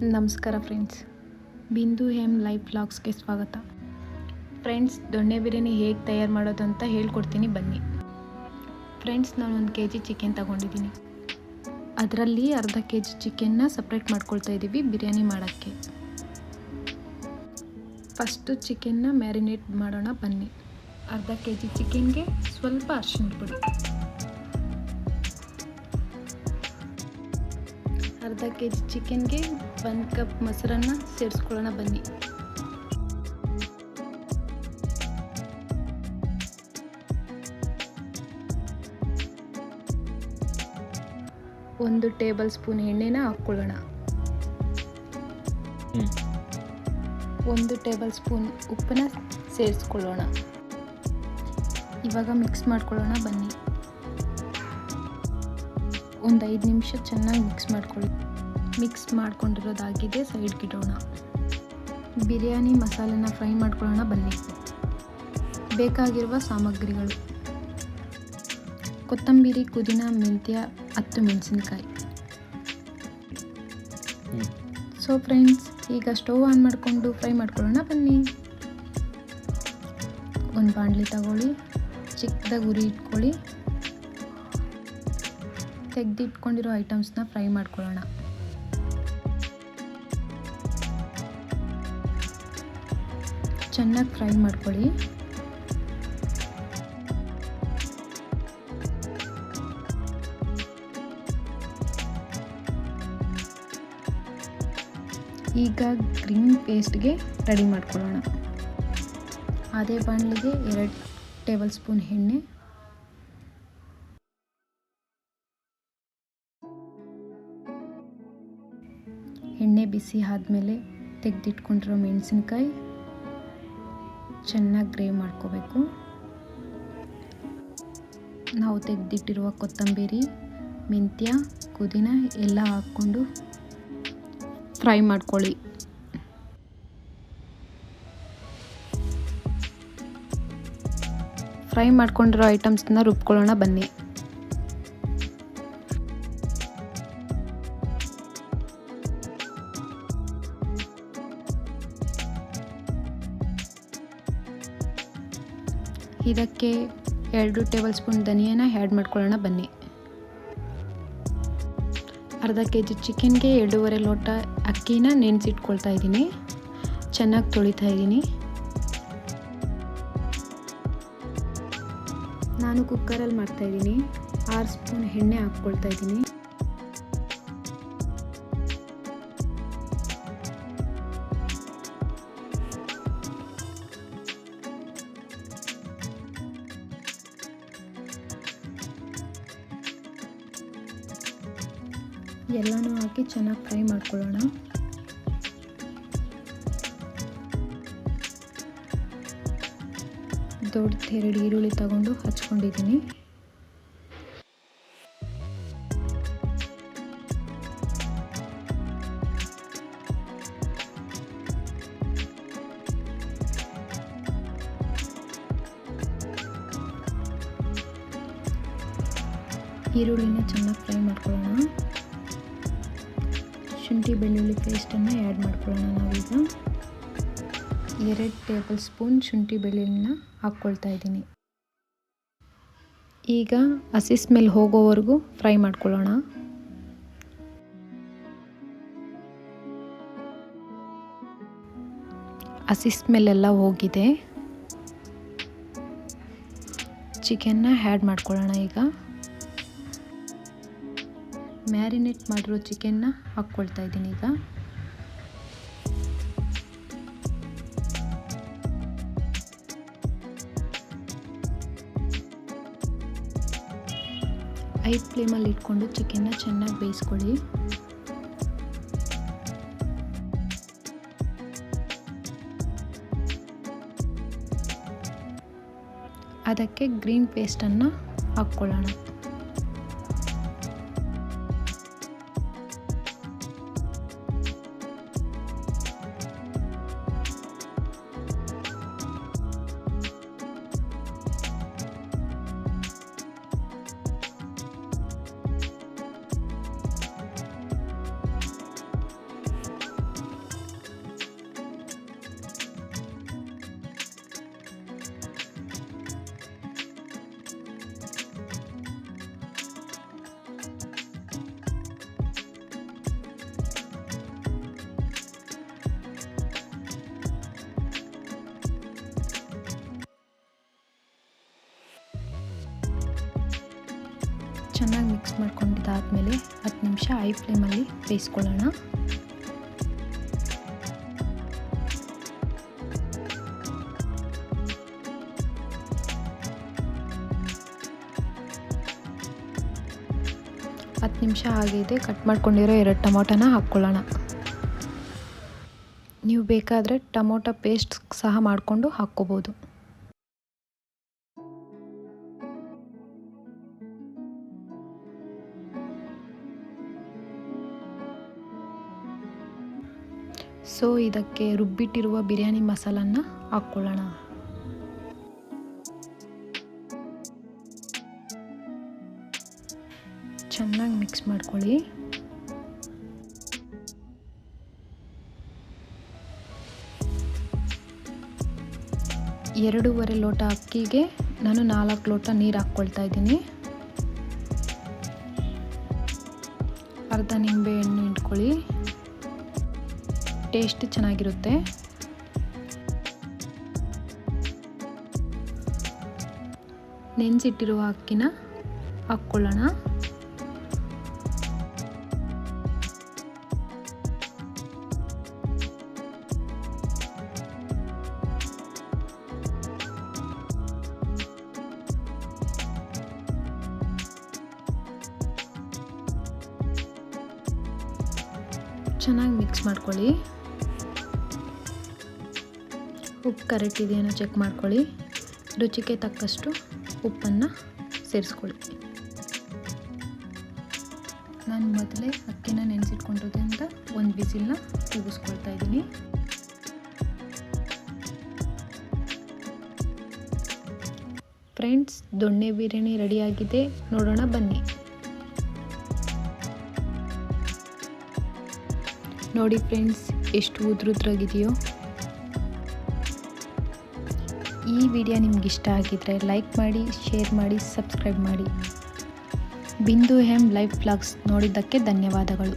ನಮಸ್ಕಾರ ಫ್ರೆಂಡ್ಸ್, ಬಿಂದು ಲೈಫ್ ವ್ಲಾಗ್ಸ್ಗೆ ಸ್ವಾಗತ. ಫ್ರೆಂಡ್ಸ್, ದೊಣ್ಣೆ ಬಿರಿಯಾನಿ ಹೇಗೆ ತಯಾರು ಮಾಡೋದು ಅಂತ ಹೇಳ್ಕೊಡ್ತೀನಿ ಬನ್ನಿ. ಫ್ರೆಂಡ್ಸ್, ನಾನು 1 kg ಚಿಕನ್ ತಗೊಂಡಿದ್ದೀನಿ. ಅದರಲ್ಲಿ ಅರ್ಧ kg ಚಿಕನ್ನ ಸಪ್ರೇಟ್ ಮಾಡ್ಕೊಳ್ತಾ ಇದ್ದೀವಿ ಬಿರಿಯಾನಿ ಮಾಡೋಕ್ಕೆ. ಫಸ್ಟು ಚಿಕನ್ನ ಮ್ಯಾರಿನೇಟ್ ಮಾಡೋಣ ಬನ್ನಿ. ಅರ್ಧ kg ಚಿಕನ್ಗೆ ಸ್ವಲ್ಪ ಅರಿಶಿಣ ಪುಡಿ, ಅರ್ಧ kg ಚಿಕನ್ಗೆ 1 ಕಪ್ ಮೊಸರನ್ನ ಸೇರಿಸ್ಕೊಳ್ಳೋಣ ಬನ್ನಿ. ಒಂದು ಟೇಬಲ್ ಸ್ಪೂನ್ ಎಣ್ಣೆನ ಹಾಕ್ಕೊಳ್ಳೋಣ. 1 ಟೇಬಲ್ ಸ್ಪೂನ್ ಉಪ್ಪನ್ನ ಸೇರಿಸ್ಕೊಳ್ಳೋಣ. ಇವಾಗ ಮಿಕ್ಸ್ ಮಾಡ್ಕೊಳ್ಳೋಣ ಬನ್ನಿ. ಒಂದು 5 ನಿಮಿಷ ಚೆನ್ನಾಗಿ ಮಿಕ್ಸ್ ಮಾಡ್ಕೊಳ್ಳಿ. ಮಿಕ್ಸ್ ಮಾಡ್ಕೊಂಡಿರೋದಾಗಿದೆ, ಸೈಡ್ಗೆ ಇಡೋಣ. ಬಿರಿಯಾನಿ ಮಸಾಲೆನ ಫ್ರೈ ಮಾಡ್ಕೊಳ್ಳೋಣ ಬನ್ನಿ. ಬೇಕಾಗಿರುವ ಸಾಮಗ್ರಿಗಳು: ಕೊತ್ತಂಬರಿ, ಪುದೀನ, ಮೆಂತ್ಯ, 10 ಮೆಣಸಿನಕಾಯಿ. ಸೊ ಫ್ರೆಂಡ್ಸ್, ಈಗ ಸ್ಟವ್ ಆನ್ ಮಾಡಿಕೊಂಡು ಫ್ರೈ ಮಾಡ್ಕೊಳ್ಳೋಣ ಬನ್ನಿ. ಒಂದು ಬಾಣಲಿ ತಗೊಳ್ಳಿ, ಚಿಕ್ಕದಾಗಿ ಉರಿ ಇಟ್ಕೊಳ್ಳಿ. ತೆಗೆದಿಟ್ಕೊಂಡಿರೋ ಐಟಮ್ಸ್ನ ಫ್ರೈ ಮಾಡ್ಕೊಳ್ಳೋಣ. ಚೆನ್ನಾಗಿ ಫ್ರೈ ಮಾಡ್ಕೊಳ್ಳಿ. ಈಗ ಗ್ರೀನ್ ಪೇಸ್ಟ್ಗೆ ರೆಡಿ ಮಾಡ್ಕೊಳ್ಳೋಣ. ಅದೇ ಬಾಣಲಿಗೆ 2 ಟೇಬಲ್ ಸ್ಪೂನ್ ಎಣ್ಣೆ, ಎಣ್ಣೆ ಬಿಸಿ ಆದಮೇಲೆ ತೆಗೆದಿಟ್ಕೊಂಡಿರೋ ಮೆಣಸಿನ್ಕಾಯಿ ಚೆನ್ನಾಗಿ ಗ್ರೇ ಮಾಡ್ಕೋಬೇಕು. ನಾವು ತೆಗೆದಿಟ್ಟಿರುವ ಕೊತ್ತಂಬರಿ, ಮೆಂತ್ಯ, ಪುದೀನ ಎಲ್ಲ ಹಾಕ್ಕೊಂಡು ಫ್ರೈ ಮಾಡ್ಕೊಳ್ಳಿ. ಫ್ರೈ ಮಾಡ್ಕೊಂಡಿರೋ ಐಟಮ್ಸ್ನ ರುಬ್ಕೊಳ್ಳೋಣ ಬನ್ನಿ. ಇದಕ್ಕೆ 2 ಟೇಬಲ್ ಸ್ಪೂನ್ ಧನಿಯಾನ ಆ್ಯಡ್ ಮಾಡ್ಕೊಳ್ಳೋಣ ಬನ್ನಿ. ಅರ್ಧ kg ಚಿಕನ್ಗೆ 2.5 ಲೋಟ ಅಕ್ಕಿನ ನೆನೆಸಿಟ್ಕೊಳ್ತಾ ಇದ್ದೀನಿ. ಚೆನ್ನಾಗಿ ತೊಳಿತಾ ಇದ್ದೀನಿ. ನಾನು ಕುಕ್ಕರಲ್ಲಿ ಮಾಡ್ತಾಯಿದ್ದೀನಿ. 6 ಸ್ಪೂನ್ ಎಣ್ಣೆ ಹಾಕ್ಕೊಳ್ತಾ ಇದ್ದೀನಿ. ಎಲ್ಲನೂ ಹಾಕಿ ಚೆನ್ನಾಗಿ ಫ್ರೈ ಮಾಡ್ಕೊಳ್ಳೋಣ. ದೊಡ್ಡ 2 ಈರುಳ್ಳಿ ತಗೊಂಡು ಹಚ್ಕೊಂಡಿದ್ದೀನಿ. ಈರುಳ್ಳಿನ ಚೆನ್ನಾಗಿ ಫ್ರೈ ಮಾಡ್ಕೊಳ್ಳೋಣ. ಶುಂಠಿ ಬೆಳ್ಳುಳ್ಳಿ ಪೇಸ್ಟನ್ನು ಆ್ಯಡ್ ಮಾಡ್ಕೊಳ್ಳೋಣ. ನಾವೀಗ 2 ಟೇಬಲ್ ಸ್ಪೂನ್ ಶುಂಠಿ ಬೆಳ್ಳುಳ್ಳಿನ ಹಾಕ್ಕೊಳ್ತಾ ಇದ್ದೀನಿ. ಈಗ ಹಸಿ ಸ್ಮೆಲ್ ಹೋಗೋವರೆಗೂ ಫ್ರೈ ಮಾಡ್ಕೊಳ್ಳೋಣ. ಹಸಿ ಸ್ಮೆಲ್ ಎಲ್ಲ ಹೋಗಿದೆ. ಚಿಕನ್ನ ಆ್ಯಡ್ ಮಾಡ್ಕೊಳ್ಳೋಣ. ಈಗ ಮ್ಯಾರಿನೇಟ್ ಮಾಡಿರೋ ಚಿಕನ್ನ ಹಾಕ್ಕೊಳ್ತಾ ಇದ್ದೀನಿ. ಈಗ ಹೈ ಫ್ಲೇಮಲ್ಲಿ ಇಟ್ಕೊಂಡು ಚಿಕನ್ನ ಚೆನ್ನಾಗಿ ಬೇಯಿಸ್ಕೊಳ್ಳಿ. ಅದಕ್ಕೆ ಗ್ರೀನ್ ಪೇಸ್ಟನ್ನು ಹಾಕ್ಕೊಳ್ಳೋಣ. ಚೆನ್ನಾಗಿ ಮಿಕ್ಸ್ ಮಾಡ್ಕೊಂಡಿದ್ದಾದಮೇಲೆ 10 ನಿಮಿಷ ಹೈ ಫ್ಲೇಮಲ್ಲಿ ಬೇಯಿಸ್ಕೊಳ್ಳೋಣ. ಹತ್ತು ನಿಮಿಷ ಆಗಿದೆ. ಕಟ್ ಮಾಡ್ಕೊಂಡಿರೋ 2 ಟೊಮೊಟೊನ ಹಾಕ್ಕೊಳ್ಳೋಣ. ನೀವು ಬೇಕಾದರೆ ಟೊಮೊಟೊ ಪೇಸ್ಟ್ ಸಹ ಮಾಡಿಕೊಂಡು ಹಾಕ್ಕೋಬೋದು. ಸೊ ಇದಕ್ಕೆ ರುಬ್ಬಿಟ್ಟಿರುವ ಬಿರಿಯಾನಿ ಮಸಾಲನ್ನ ಹಾಕ್ಕೊಳ್ಳೋಣ. ಚೆನ್ನಾಗಿ ಮಿಕ್ಸ್ ಮಾಡ್ಕೊಳ್ಳಿ. ಎರಡೂವರೆ ಲೋಟ ಅಕ್ಕಿಗೆ ನಾನು 4 ಲೋಟ ನೀರು ಹಾಕ್ಕೊಳ್ತಾ ಇದ್ದೀನಿ. ಅರ್ಧ ನಿಂಬೆ ಹಣ್ಣು ಇಟ್ಕೊಳ್ಳಿ, ಟೇಸ್ಟ್ ಚೆನ್ನಾಗಿರುತ್ತೆ. ನೆನೆಸಿಟ್ಟಿರುವ ಅಕ್ಕಿನ ಹಾಕ್ಕೊಳ್ಳೋಣ. ಚೆನ್ನಾಗಿ ಮಿಕ್ಸ್ ಮಾಡ್ಕೊಳ್ಳಿ. ಉಪ್ಪು ಕರೆಕ್ಟ್ ಇದೆಯೇನೋ ಚೆಕ್ ಮಾಡ್ಕೊಳ್ಳಿ. ರುಚಿಗೆ ತಕ್ಕಷ್ಟು ಉಪ್ಪನ್ನು ಸೇರಿಸ್ಕೊಳ್ಳಿ. ನಾನು ಮೊದಲೇ ಅಕ್ಕಿನ ನೆನೆಸಿಟ್ಕೊಂಡಿರೋದ್ರಿಂದ 1 ವಿಸಿಲ್ನ ಕೂಗಿಸ್ಕೊಳ್ತಾ ಇದ್ದೀನಿ. ಫ್ರೆಂಡ್ಸ್, ದೊಣ್ಣೆ ಬಿರಿಯಾನಿ ರೆಡಿಯಾಗಿದೆ. ನೋಡೋಣ ಬನ್ನಿ. ನೋಡಿ ಫ್ರೆಂಡ್ಸ್, ಎಷ್ಟು ಉದ್ರುದ್ರಾಗಿದೆಯೋ. ಈ ವಿಡಿಯೋ ನಿಮ್ಗೆ ಇಷ್ಟ ಆಗಿದ್ರೆ ಲೈಕ್ ಮಾಡಿ, ಶೇರ್ ಮಾಡಿ, ಸಬ್ಸ್ಕ್ರೈಬ್ ಮಾಡಿ. ಬಿಂದು ಎಂ ಲೈಫ್ ವ್ಲಾಗ್ಸ್ ನೋಡಿದ್ದಕ್ಕೆ ಧನ್ಯವಾದಗಳು.